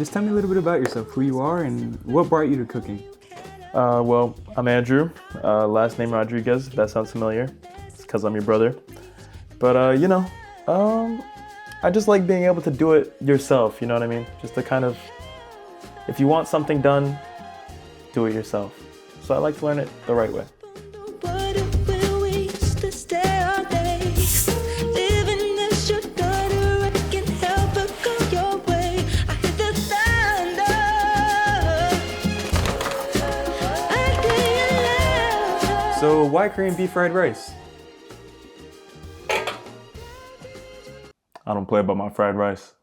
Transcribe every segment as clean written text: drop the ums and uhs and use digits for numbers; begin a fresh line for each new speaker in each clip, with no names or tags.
just tell me a little bit about yourself, who you are, and what brought you to cooking.
Well, I'm Andrew, last name Rodriguez, if that sounds familiar. It's because I'm your brother. But, I just like being able to do it yourself, you know what I mean? Just to kind of, if you want something done, do it yourself. So I like to learn it the right way.
So why Korean beef fried rice?
I don't play about my fried rice.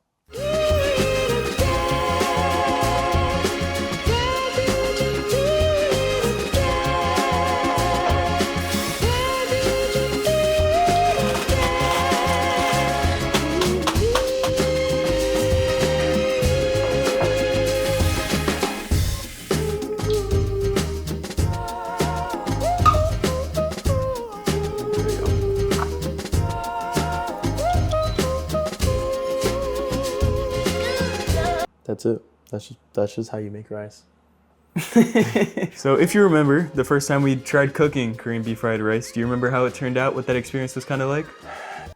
That's it. That's just how you make rice.
So if you remember, the first time we tried cooking Korean beef fried rice, do you remember how it turned out, what that experience was kind of like?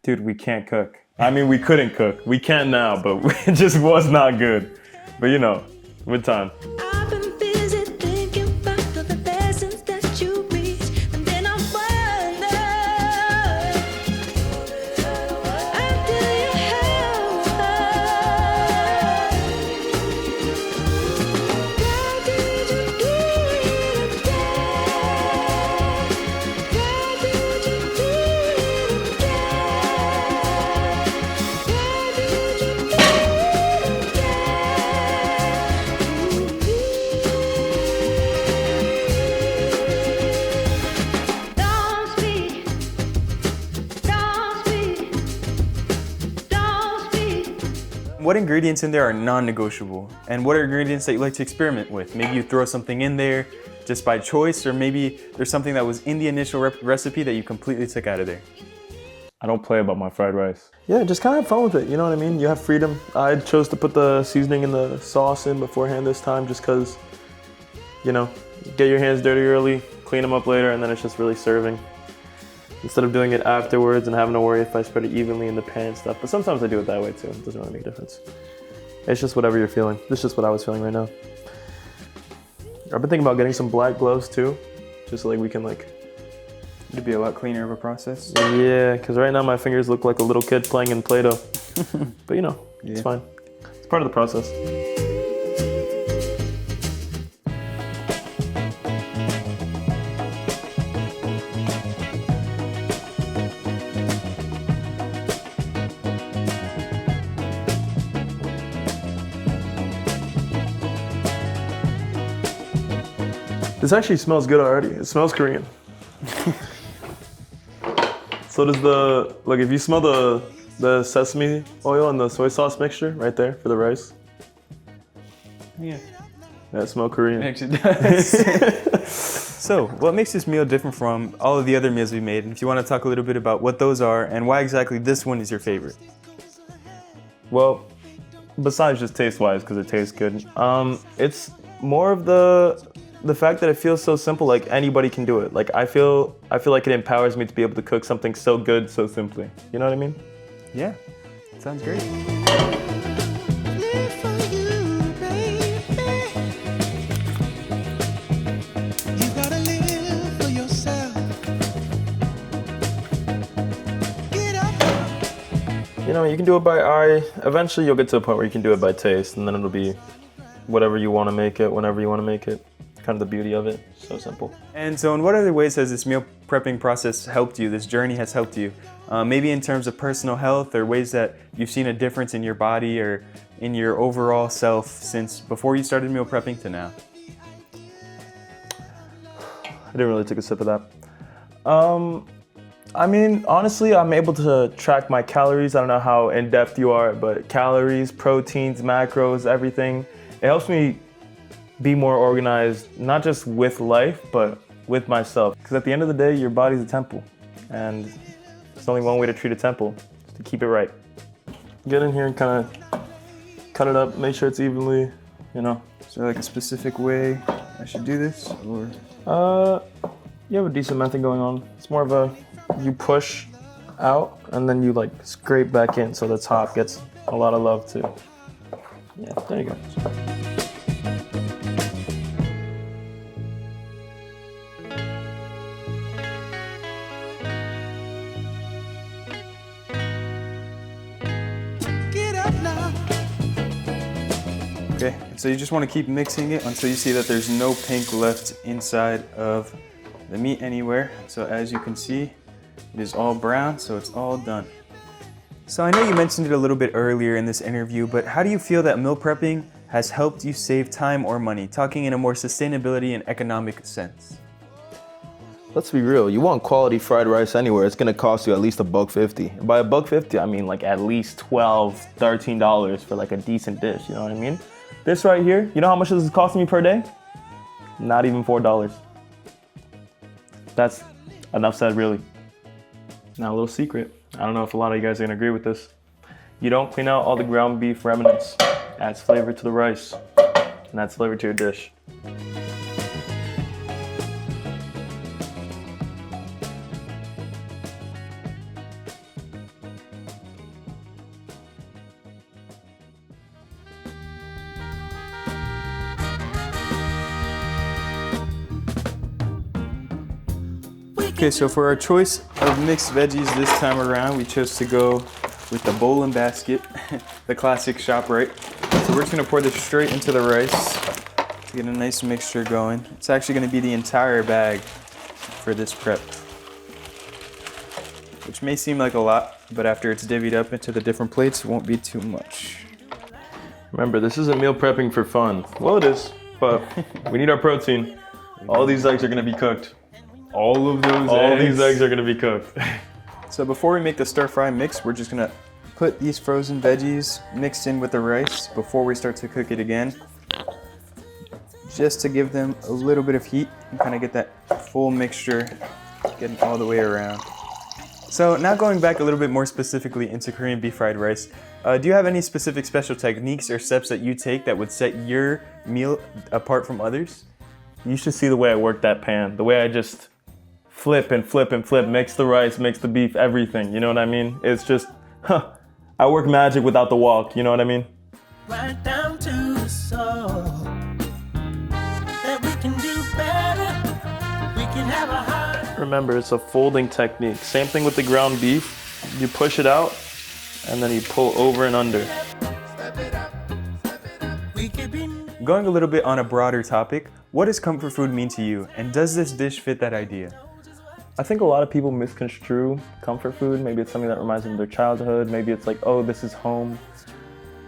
Dude, we can't cook. I mean, we couldn't cook. We can now, but it just was not good. But you know, with time.
What ingredients in there are non-negotiable? And what are ingredients that you like to experiment with? Maybe you throw something in there just by choice, or maybe there's something that was in the initial recipe that you completely took out of there.
I don't play about my fried rice. Yeah, just kind of have fun with it, you know what I mean? You have freedom. I chose to put the seasoning and the sauce in beforehand this time just because, you know, get your hands dirty early, clean them up later, and then it's just really serving. Instead of doing it afterwards and having to worry if I spread it evenly in the pan and stuff. But sometimes I do it that way too. It doesn't really make a difference. It's just whatever you're feeling. This is just what I was feeling right now. I've been thinking about getting some black gloves too. Just so like we can like...
It'd be a lot cleaner of a process.
Yeah, because right now my fingers look like a little kid playing in Play-Doh. But you know, it's fine. It's part of the process. This actually smells good already. It smells Korean. So does the, like if you smell the sesame oil and the soy sauce mixture right there for the rice.
Yeah.
That smells Korean.
It actually does. So what makes this meal different from all of the other meals we made? And if you want to talk a little bit about what those are and why exactly this one is your favorite.
Well, besides just taste-wise, because it tastes good, it's more of the fact that it feels so simple, like anybody can do it. Like I feel like it empowers me to be able to cook something so good, so simply. You know what I mean?
Yeah, sounds great.
You know, you can do it by eye. Eventually you'll get to a point where you can do it by taste, and then it'll be whatever you want to make it, whenever you want to make it. Kind of the beauty of it. So simple.
And so in what other ways has this meal prepping process helped you, this journey has helped you? Maybe in terms of personal health, or ways that you've seen a difference in your body or in your overall self since before you started meal prepping to now?
I didn't really take a sip of that. I mean, honestly, I'm able to track my calories. I don't know how in-depth you are, but calories, proteins, macros, everything. It helps me be more organized, not just with life, but with myself. Because at the end of the day, your body's a temple. And there's only one way to treat a temple, is to keep it right. Get in here and kind of cut it up, make sure it's evenly, you know.
Is there like a specific way I should do this, or?
You have a decent method going on. It's more of a, you push out and then you like scrape back in so the top gets a lot of love too. Yeah, there you go.
Okay, so you just want to keep mixing it until you see that there's no pink left inside of the meat anywhere. So as you can see, it is all brown, so it's all done. So I know you mentioned it a little bit earlier in this interview, but how do you feel that meal prepping has helped you save time or money, talking in a more sustainability and economic sense?
Let's be real, you want quality fried rice anywhere, it's gonna cost you at least $1.50. And by $1.50, I mean like at least $12, $13 for like a decent dish, you know what I mean? This right here, you know how much this is costing me per day? Not even $4. That's enough said, really. Now a little secret. I don't know if a lot of you guys are gonna agree with this. You don't clean out all the ground beef remnants. Adds flavor to the rice, and adds flavor to your dish.
Okay, so for our choice of mixed veggies this time around, we chose to go with the bowl and basket, the classic ShopRite. So we're just gonna pour this straight into the rice to get a nice mixture going. It's actually gonna be the entire bag for this prep, which may seem like a lot, but after it's divvied up into the different plates, it won't be too much.
Remember, this isn't meal prepping for fun. Well, it is, but we need our protein. All these eggs are gonna be cooked.
All of those
these eggs are gonna be cooked.
So before we make the stir fry mix, we're just gonna put these frozen veggies mixed in with the rice before we start to cook it again, just to give them a little bit of heat and kind of get that full mixture getting all the way around. So now going back a little bit more specifically into Korean beef fried rice, do you have any specific special techniques or steps that you take that would set your meal apart from others?
You should see the way I work that pan, the way I just flip and flip and flip, mix the rice, mix the beef, everything, you know what I mean? It's just, I work magic without the walk, you know what I mean? Right down to the soul, that we can do better, we can have a heart. Remember, it's a folding technique. Same thing with the ground beef. You push it out, and then you pull over and under.
Going a little bit on a broader topic, what does comfort food mean to you, and does this dish fit that idea?
I think a lot of people misconstrue comfort food. Maybe it's something that reminds them of their childhood. Maybe it's like, oh, this is home.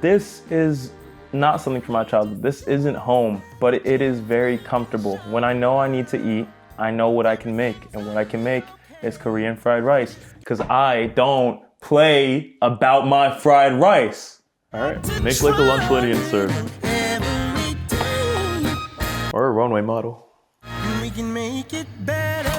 This is not something from my childhood. This isn't home, but it is very comfortable. When I know I need to eat, I know what I can make. And what I can make is Korean fried rice, because I don't play about my fried rice. All right, make like a lunch lady and serve. Or a runway model. We can make it better.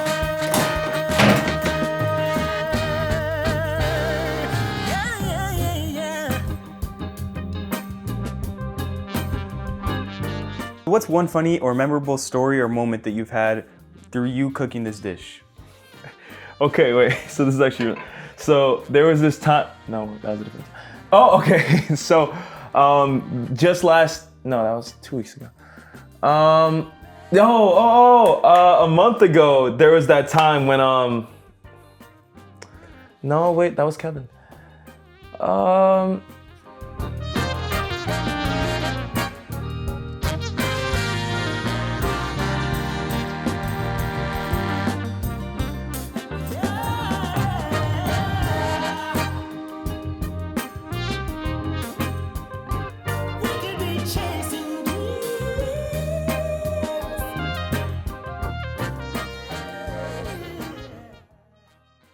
What's one funny or memorable story or moment that you've had through you cooking this dish?
Okay, wait, so this is actually, so there was this time, no, that was a different time. Oh, okay, so just last, no, that was 2 weeks ago. A month ago, there was that time when, no, wait, that was Kevin.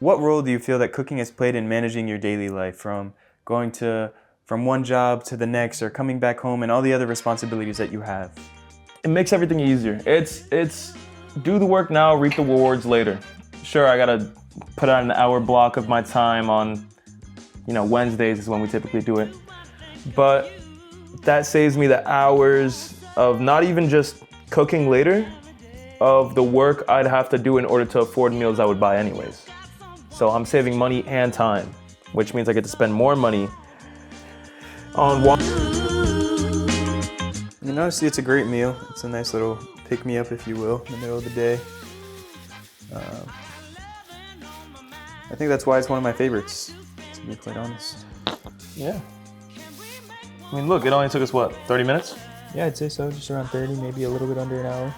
What role do you feel that cooking has played in managing your daily life, from going from one job to the next, or coming back home and all the other responsibilities that you have?
It makes everything easier. It's do the work now, reap the rewards later. Sure, I gotta put out an hour block of my time on, Wednesdays is when we typically do it. But that saves me the hours of not even just cooking later, of the work I'd have to do in order to afford meals I would buy anyways. So I'm saving money and time, which means I get to spend more money on one.
And honestly, it's a great meal. It's a nice little pick-me-up, if you will, in the middle of the day. I think that's why it's one of my favorites, to be quite honest.
Yeah. I mean, look, it only took us, what, 30 minutes?
Yeah, I'd say so. Just around 30, maybe a little bit under an hour.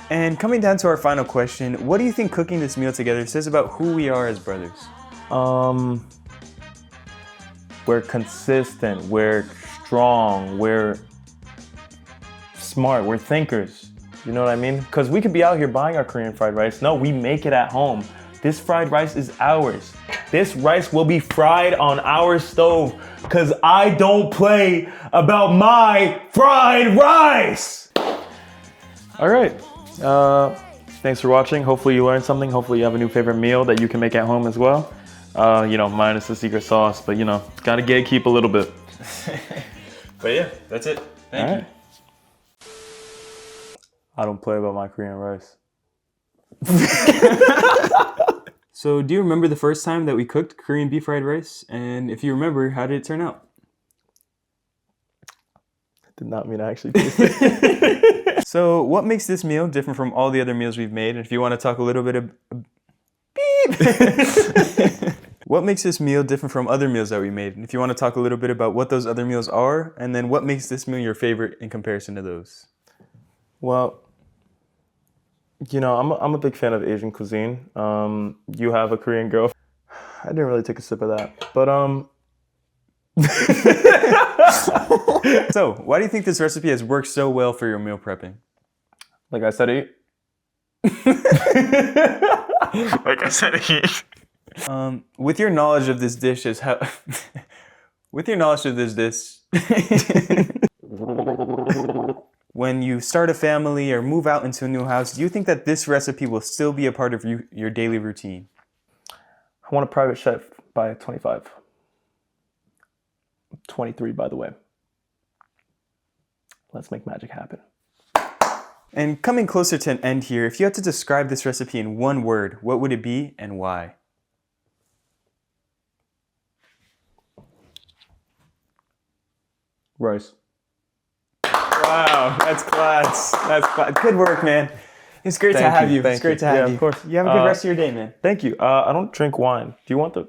And coming down to our final question, what do you think cooking this meal together says about who we are as brothers?
We're consistent, we're strong, we're smart, we're thinkers. You know what I mean? Because we could be out here buying our Korean fried rice. No, we make it at home. This fried rice is ours. This rice will be fried on our stove because I don't play about my fried rice. All right. Thanks for watching. Hopefully you learned something. Hopefully you have a new favorite meal that you can make at home as well. Minus the secret sauce, but gotta gatekeep a little bit.
But yeah, that's it. Thank you.
I don't play about my Korean rice.
So do you remember the first time that we cooked Korean beef fried rice? And if you remember, how did it turn out?
I did not mean to actually taste it.
So what makes this meal different from all the other meals we've made? And if you want to talk a little bit of... Beep! What makes this meal different from other meals that we made? And if you want to talk a little bit about what those other meals are, and then what makes this meal your favorite in comparison to those?
Well, I'm a big fan of Asian cuisine. You have a Korean girl. I didn't really take a sip of that, but
So, why do you think this recipe has worked so well for your meal prepping?
Like I said, eat. Like I said, eat.
With your knowledge of this dish when you start a family or move out into a new house, do you think that this recipe will still be a part of your daily routine?
I want a private chef by 25. 23, by the way. Let's make magic happen.
And coming closer to an end here, if you had to describe this recipe in one word, what would it be and why?
Rice.
Wow, that's class. That's class. Good work, man. It's great to have you. It's great to have you.
Of course.
You have a good rest of your day, man.
Thank you. I don't drink wine. Do you want the